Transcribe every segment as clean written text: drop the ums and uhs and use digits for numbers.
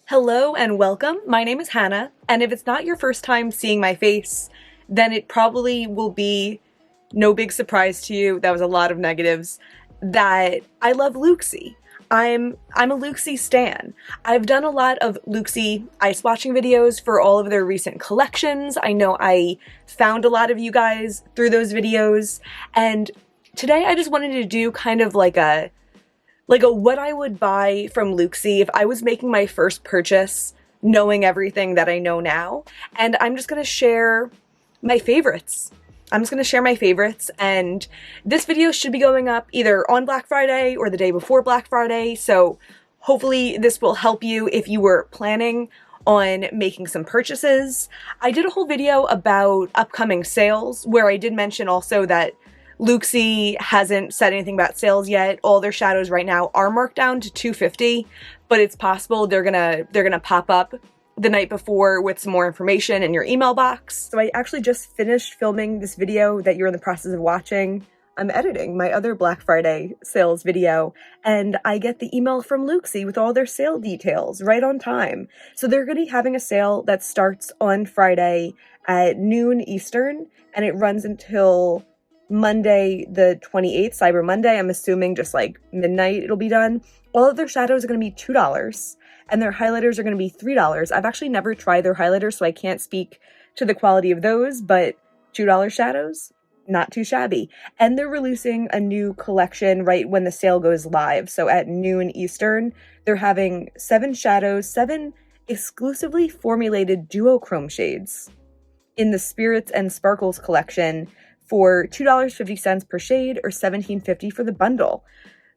Hello and welcome. My name is Hannah, and if it's not your first time seeing my face, then it probably will be no big surprise to you. That was a lot of negatives. That I love Looxi. I'm a Looxi stan. I've done a lot of Looxi ice watching videos for all of their recent collections. I know I found a lot of you guys through those videos, and today I just wanted to do kind of like a what I would buy from Looxi if I was making my first purchase, knowing everything that I know now. And I'm just gonna share my favorites. And this video should be going up either on Black Friday or the day before Black Friday, so hopefully this will help you if you were planning on making some purchases. I did a whole video about upcoming sales where I did mention also that Looxi hasn't said anything about sales yet. All their shadows right now are marked down to $250, but it's possible they're gonna pop up the night before with some more information in your email box. So I actually just finished filming this video that you're in the process of watching. I'm editing my other Black Friday sales video, and I get the email from Looxi with all their sale details right on time. So they're gonna be having a sale that starts on Friday at noon Eastern, and it runs until Monday the 28th, Cyber Monday. I'm assuming just like midnight it'll be done. All of their shadows are going to be $2 and their highlighters are going to be $3. I've actually never tried their highlighters, so I can't speak to the quality of those, but $2 shadows, not too shabby. And they're releasing a new collection right when the sale goes live. So at noon Eastern, they're having 7 shadows, 7 exclusively formulated duochrome shades in the Spirits and Sparkles collection for $2.50 per shade or $17.50 for the bundle.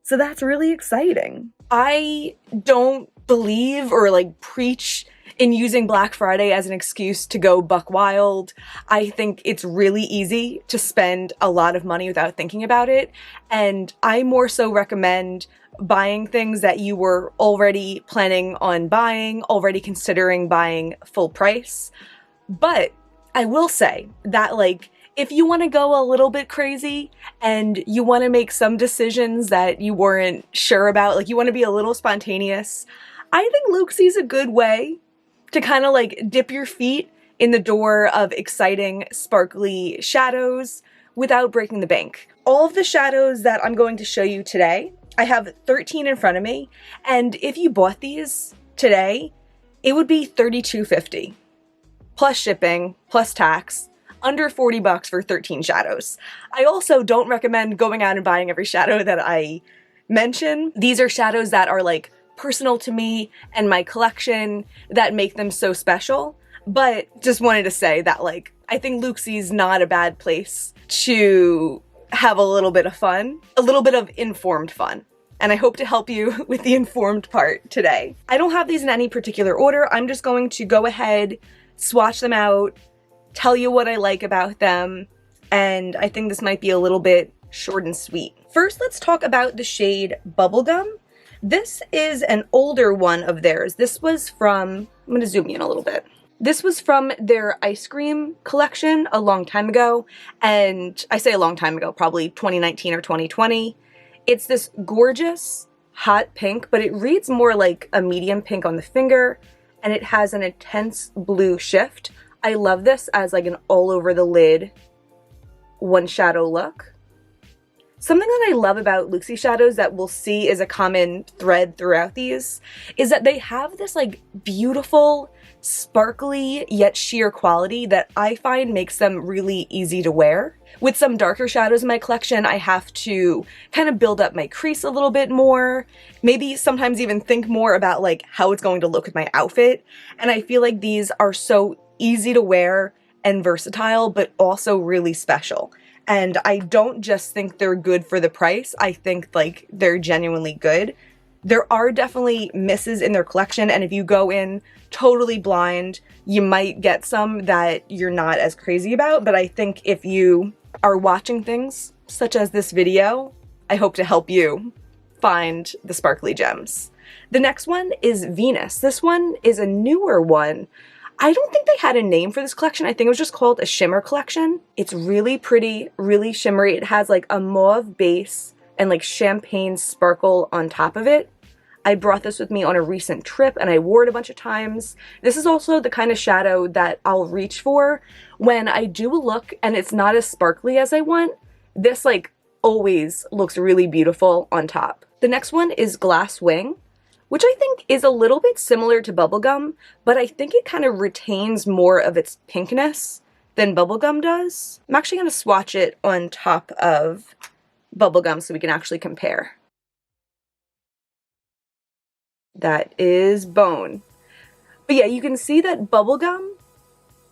So that's really exciting. I don't believe or preach in using Black Friday as an excuse to go buck wild. I think it's really easy to spend a lot of money without thinking about it. And I more so recommend buying things that you were already planning on buying, already considering buying full price. But I will say that if you want to go a little bit crazy and you want to make some decisions that you weren't sure about, you want to be a little spontaneous, I think Looxi's a good way to kind of dip your feet in the door of exciting, sparkly shadows without breaking the bank. All of the shadows that I'm going to show you today, I have 13 in front of me, and if you bought these today, it would be $32.50 plus shipping, plus tax, under 40 bucks for 13 shadows. I also don't recommend going out and buying every shadow that I mention. These are shadows that are personal to me and my collection that make them so special. But just wanted to say that I think Looxi's not a bad place to have a little bit of fun, a little bit of informed fun. And I hope to help you with the informed part today. I don't have these in any particular order. I'm just going to go ahead, swatch them out, tell you what I like about them, and I think this might be a little bit short and sweet. First, let's talk about the shade Bubblegum. This is an older one of theirs. This was from, I'm gonna zoom in a little bit. This was from their ice cream collection a long time ago, and I say a long time ago, probably 2019 or 2020. It's this gorgeous hot pink, but it reads more like a medium pink on the finger, and it has an intense blue shift. I love this as an all over the lid one shadow look. Something that I love about Looxi shadows that we'll see is a common thread throughout these is that they have this beautiful, sparkly yet sheer quality that I find makes them really easy to wear. With some darker shadows in my collection, I have to kind of build up my crease a little bit more, maybe sometimes even think more about how it's going to look with my outfit. And I feel like these are so easy to wear and versatile, but also really special. And I don't just think they're good for the price, I think they're genuinely good. There are definitely misses in their collection, and if you go in totally blind, you might get some that you're not as crazy about, but I think if you are watching things such as this video, I hope to help you find the sparkly gems. The next one is Venus. This one is a newer one. I don't think they had a name for this collection. I think it was just called a shimmer collection. It's really pretty, really shimmery. It has a mauve base and champagne sparkle on top of it. I brought this with me on a recent trip and I wore it a bunch of times. This is also the kind of shadow that I'll reach for when I do a look and it's not as sparkly as I want. This like always looks really beautiful on top. The next one is Glass Wing, which I think is a little bit similar to Bubblegum, but I think it kind of retains more of its pinkness than Bubblegum does. I'm actually going to swatch it on top of Bubblegum so we can actually compare. That is Bone. But yeah, you can see that Bubblegum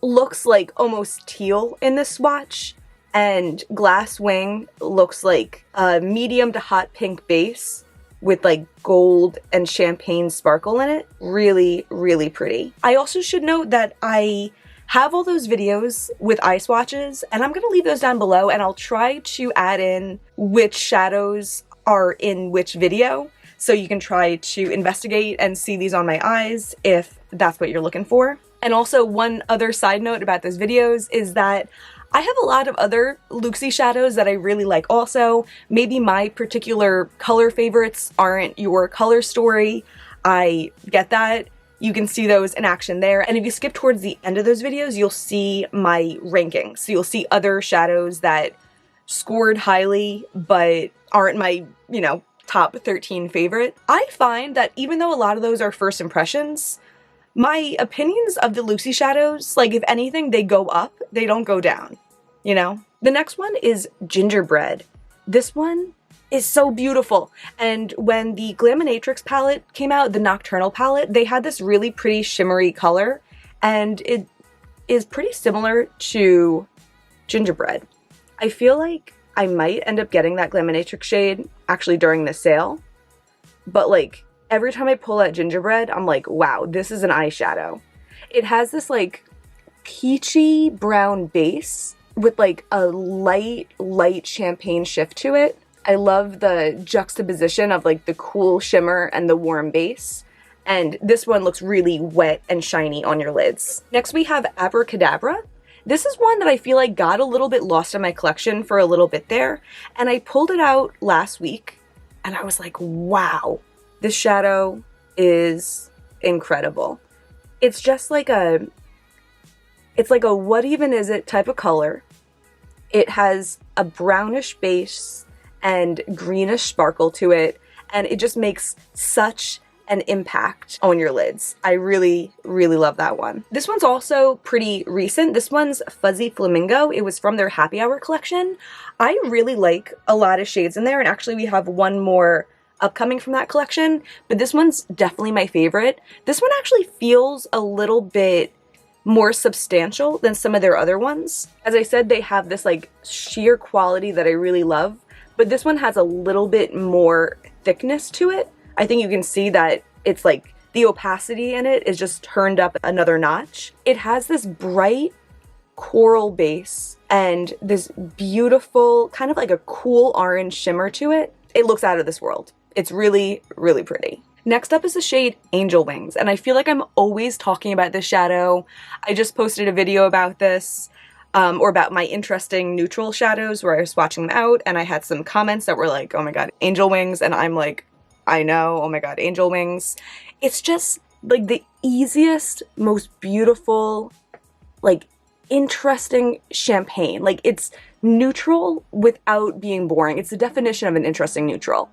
looks like almost teal in this swatch, and Glass Wing looks like a medium to hot pink base with like gold and champagne sparkle in it. Really, really pretty. I also should note that I have all those videos with eye swatches, and I'm gonna leave those down below, and I'll try to add in which shadows are in which video, so you can try to investigate and see these on my eyes if that's what you're looking for. And also, one other side note about those videos is that I have a lot of other Looxi shadows that I really like also. Maybe my particular color favorites aren't your color story. I get that. You can see those in action there. And if you skip towards the end of those videos, you'll see my rankings. So you'll see other shadows that scored highly but aren't my, you know, top 13 favorite. I find that even though a lot of those are first impressions, my opinions of the Looxi shadows, like if anything, they go up, they don't go down, you know? The next one is Gingerbread. This one is so beautiful. And when the Glaminatrix palette came out, the Nocturnal palette, they had this really pretty shimmery color, and it is pretty similar to Gingerbread. I feel like I might end up getting that Glaminatrix shade actually during the sale, but like every time I pull out Gingerbread, I'm like, wow, this is an eyeshadow. It has this like peachy brown base with like a light champagne shift to it. I love the juxtaposition of like the cool shimmer and the warm base. And this one looks really wet and shiny on your lids. Next we have Abracadabra. This is one that I feel like got a little bit lost in my collection for a little bit there. And I pulled it out last week and I was like, wow, this shadow is incredible. It's just like it's like a what even is it type of color. It has a brownish base and greenish sparkle to it, and it just makes such an impact on your lids. I really, really love that one. This one's also pretty recent. This one's Fuzzy Flamingo. It was from their Happy Hour collection. I really like a lot of shades in there, and actually we have one more upcoming from that collection, but this one's definitely my favorite. This one actually feels a little bit more substantial than some of their other ones. As I said, they have this like sheer quality that I really love, but this one has a little bit more thickness to it. I think you can see that it's like the opacity in it is just turned up another notch. It has this bright coral base and this beautiful kind of like a cool orange shimmer to it. It looks out of this world. It's really, really pretty. Next up is the shade Angel Wings, and I feel like I'm always talking about this shadow. I just posted a video about this, or about my interesting neutral shadows where I was swatching them out, and I had some comments that were like, oh my god, Angel Wings, and I'm like, I know, oh my god, Angel Wings. It's just like the easiest, most beautiful, like interesting champagne. Like it's neutral without being boring. It's the definition of an interesting neutral.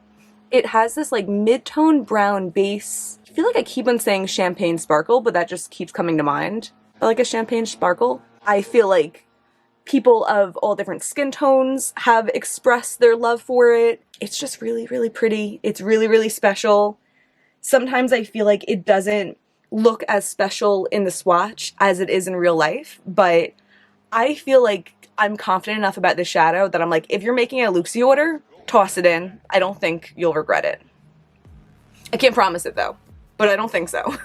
It has this like mid-tone brown base. I feel like I keep on saying champagne sparkle, but that just keeps coming to mind. I like a champagne sparkle. I feel like people of all different skin tones have expressed their love for it. It's just really, really pretty. It's really, really special. Sometimes I feel like it doesn't look as special in the swatch as it is in real life, but I feel like I'm confident enough about this shadow that I'm like, if you're making a Looxi order, toss it in. I don't think you'll regret it. I can't promise it though, but I don't think so.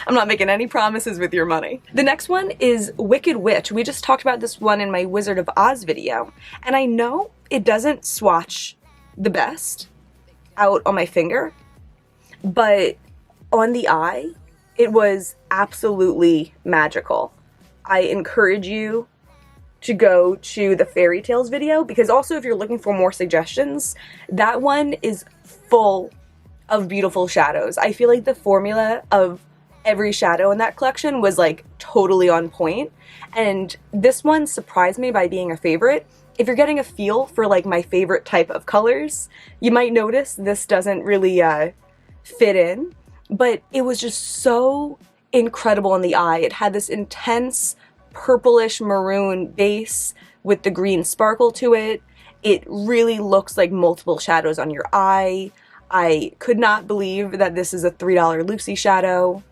I'm not making any promises with your money. The next one is Wicked Witch. We just talked about this one in my Wizard of Oz video, and I know it doesn't swatch the best out on my finger, but on the eye, it was absolutely magical. I encourage you to go to the Fairy Tales video, because also if you're looking for more suggestions, that one is full of beautiful shadows. I feel like the formula of every shadow in that collection was like totally on point, and this one surprised me by being a favorite. If you're getting a feel for like my favorite type of colors, you might notice this doesn't really fit in, but it was just so incredible in the eye. It had this intense purplish maroon base with the green sparkle to it. It really looks like multiple shadows on your eye. I could not believe that this is a $3 Looxi shadow.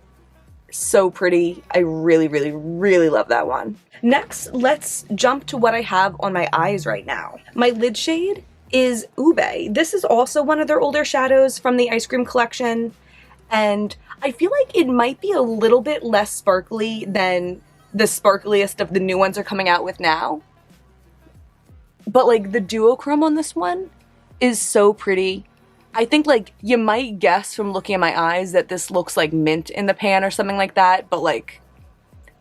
So pretty. I really, really, really love that one. Next, let's jump to what I have on my eyes right now. My lid shade is Ube. This is also one of their older shadows from the ice cream collection, and I feel like it might be a little bit less sparkly than the sparkliest of the new ones are coming out with now. But like the duochrome on this one is so pretty. I think like you might guess from looking at my eyes that this looks like mint in the pan or something like that, but like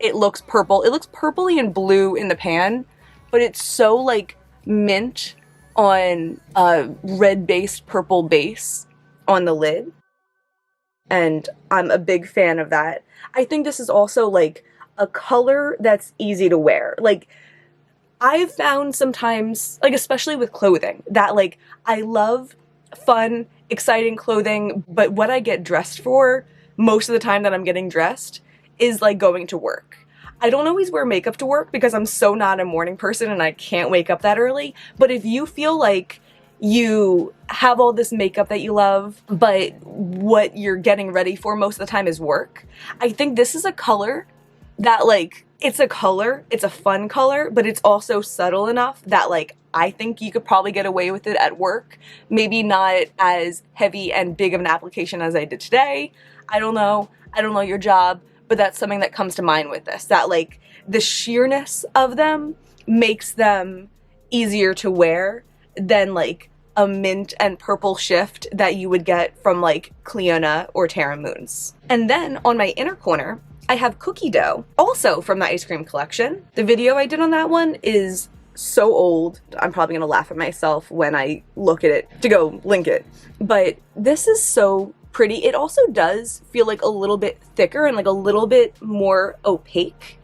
it looks purple. It looks purpley and blue in the pan, but it's so like mint on a red-based purple base on the lid. And I'm a big fan of that. I think this is also like a color that's easy to wear. Like I've found sometimes, like especially with clothing, that like I love fun, exciting clothing, but what I get dressed for most of the time that I'm getting dressed is like going to work. I don't always wear makeup to work because I'm so not a morning person and I can't wake up that early, but if you feel like you have all this makeup that you love, but what you're getting ready for most of the time is work, I think this is a color that like, it's a color, it's a fun color, but it's also subtle enough that like, I think you could probably get away with it at work. Maybe not as heavy and big of an application as I did today. I don't know your job, but that's something that comes to mind with this, that like the sheerness of them makes them easier to wear than like a mint and purple shift that you would get from like Cleona or Terra Moons. And then on my inner corner, I have Cookie Dough, also from the ice cream collection. The video I did on that one is so old, I'm probably gonna laugh at myself when I look at it to go link it. But this is so pretty. It also does feel like a little bit thicker and like a little bit more opaque,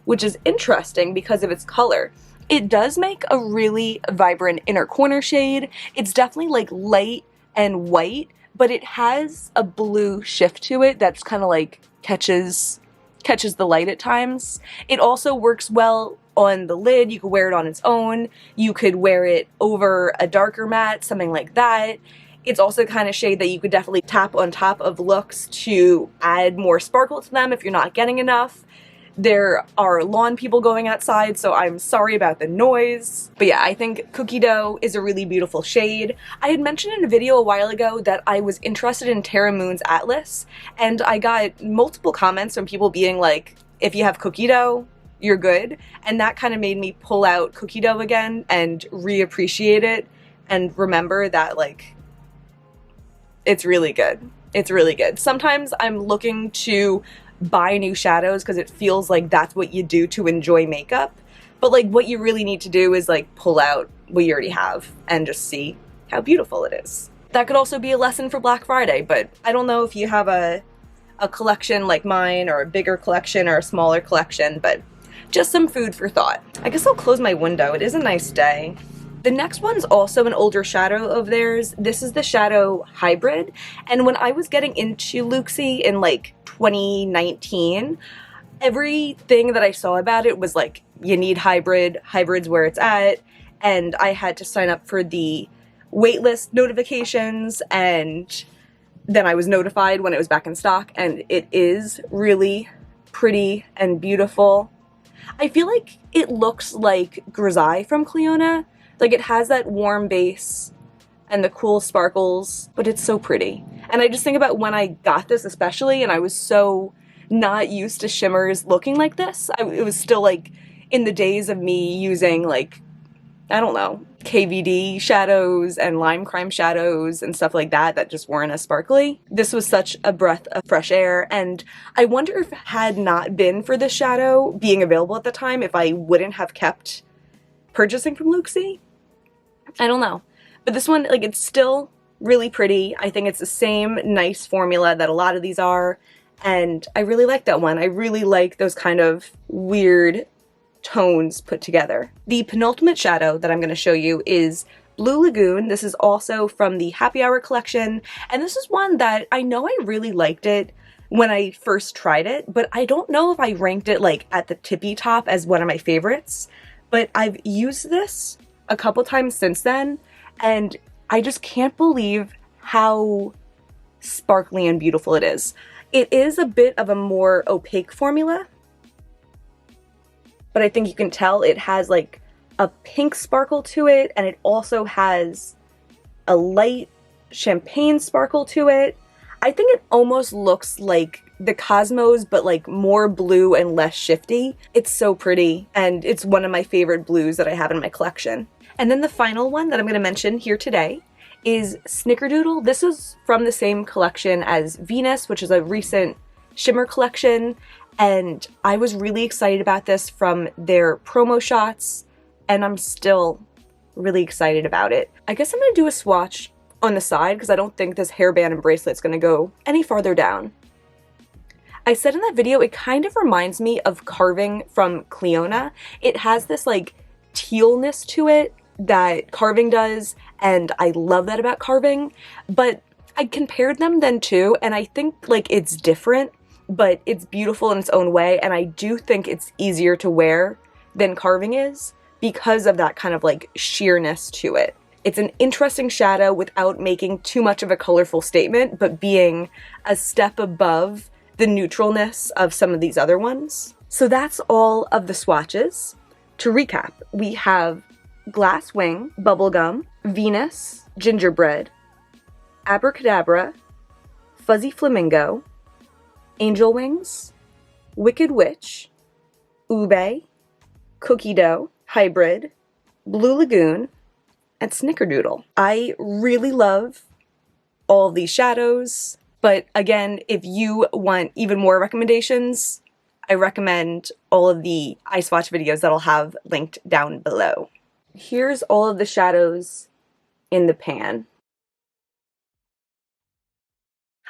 which is interesting because of its color. It does make a really vibrant inner corner shade. It's definitely like light and white, but it has a blue shift to it that's kind of like catches the light at times. It also works well on the lid. You could wear it on its own. You could wear it over a darker matte, something like that. It's also the kind of shade that you could definitely tap on top of looks to add more sparkle to them if you're not getting enough. There are lawn people going outside, so I'm sorry about the noise. But yeah, I think Cookie Dough is a really beautiful shade. I had mentioned in a video a while ago that I was interested in Terra Moon's Atlas, and I got multiple comments from people being like, if you have Cookie Dough, you're good. And that kind of made me pull out Cookie Dough again and reappreciate it and remember that like, it's really good. It's really good. Sometimes I'm looking to buy new shadows because it feels like that's what you do to enjoy makeup, but like what you really need to do is like pull out what you already have and just see how beautiful it is. That could also be a lesson for Black Friday, but I don't know if you have a collection like mine or a bigger collection or a smaller collection, but just some food for thought. I guess I'll close my window. It is a nice day. The next one's also an older shadow of theirs. This is the Shadow Hybrid, and when I was getting into Looxi in like 2019, everything that I saw about it was like, you need hybrid, hybrid's where it's at, and I had to sign up for the waitlist notifications, and then I was notified when it was back in stock, and it is really pretty and beautiful. I feel like it looks like Grisaille from Cleona. Like it has that warm base and the cool sparkles, but it's so pretty. And I just think about when I got this especially, and I was so not used to shimmers looking like this. It was still like in the days of me using like, I don't know, KVD shadows and lime crime shadows and stuff like that that just weren't as sparkly. This was such a breath of fresh air, and I wonder if it had not been for this shadow being available at the time, if I wouldn't have kept purchasing from Looxi. I don't know. But this one, like, it's still Really pretty. I think it's the same nice formula that a lot of these are, and I really like that one. I really like those kind of weird tones put together. The penultimate shadow that I'm going to show you is Blue Lagoon. This is also from the Happy Hour collection, and this is one that I know I really liked it when I first tried it, but I don't know if I ranked it like at the tippy top as one of my favorites. But I've used this a couple times since then, and I just can't believe how sparkly and beautiful it is. It is a bit of a more opaque formula, but I think you can tell it has like a pink sparkle to it, and it also has a light champagne sparkle to it. I think it almost looks like the Cosmos, but like more blue and less shifty. It's so pretty, and it's one of my favorite blues that I have in my collection. And then the final one that I'm going to mention here today is Snickerdoodle. This is from the same collection as Venus, which is a recent shimmer collection, and I was really excited about this from their promo shots, and I'm still really excited about it. I guess I'm going to do a swatch on the side because I don't think this hairband and bracelet's going to go any farther down. I said in that video it kind of reminds me of Carving from Cleona. It has this like tealness to it that Carving does, and I love that about Carving, but I compared them then too, and I think like it's different, but it's beautiful in its own way, and I do think it's easier to wear than Carving is because of that kind of like sheerness to it. It's an interesting shadow without making too much of a colorful statement, but being a step above the neutralness of some of these other ones. So that's all of the swatches. To recap, we have Glass Wing, Bubblegum, Venus, Gingerbread, Abracadabra, Fuzzy Flamingo, Angel Wings, Wicked Witch, Ube, Cookie Dough, Hybrid, Blue Lagoon, and Snickerdoodle. I really love all of these shadows, but again, if you want even more recommendations, I recommend all of the eye swatch videos that I'll have linked down below. Here's all of the shadows in the pan.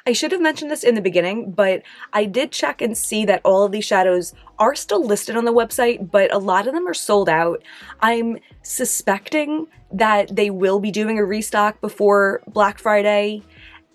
I should have mentioned this in the beginning, but I did check and see that all of these shadows are still listed on the website, but a lot of them are sold out. I'm suspecting that they will be doing a restock before Black Friday,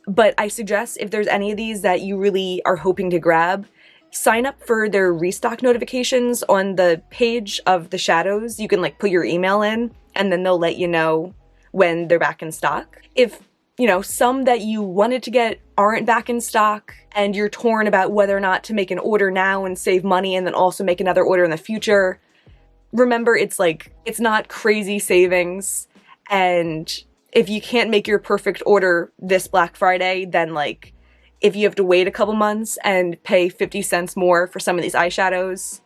but I suggest if there's any of these that you really are hoping to grab, sign up for their restock notifications on the page of the shadows. You can like put your email in, and then they'll let you know when they're back in stock. If you know, some that you wanted to get aren't back in stock and you're torn about whether or not to make an order now and save money and then also make another order in the future, remember it's not crazy savings, and if you can't make your perfect order this Black Friday, then like if you have to wait a couple months and pay 50 cents more for some of these eyeshadows,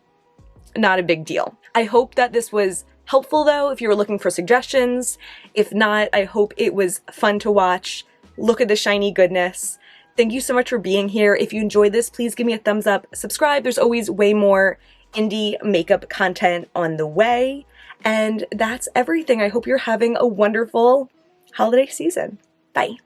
not a big deal. I hope that this was helpful though, if you were looking for suggestions. If not, I hope it was fun to watch. Look at the shiny goodness. Thank you so much for being here. If you enjoyed this, please give me a thumbs up, subscribe. There's always way more indie makeup content on the way. And that's everything. I hope you're having a wonderful holiday season. Bye.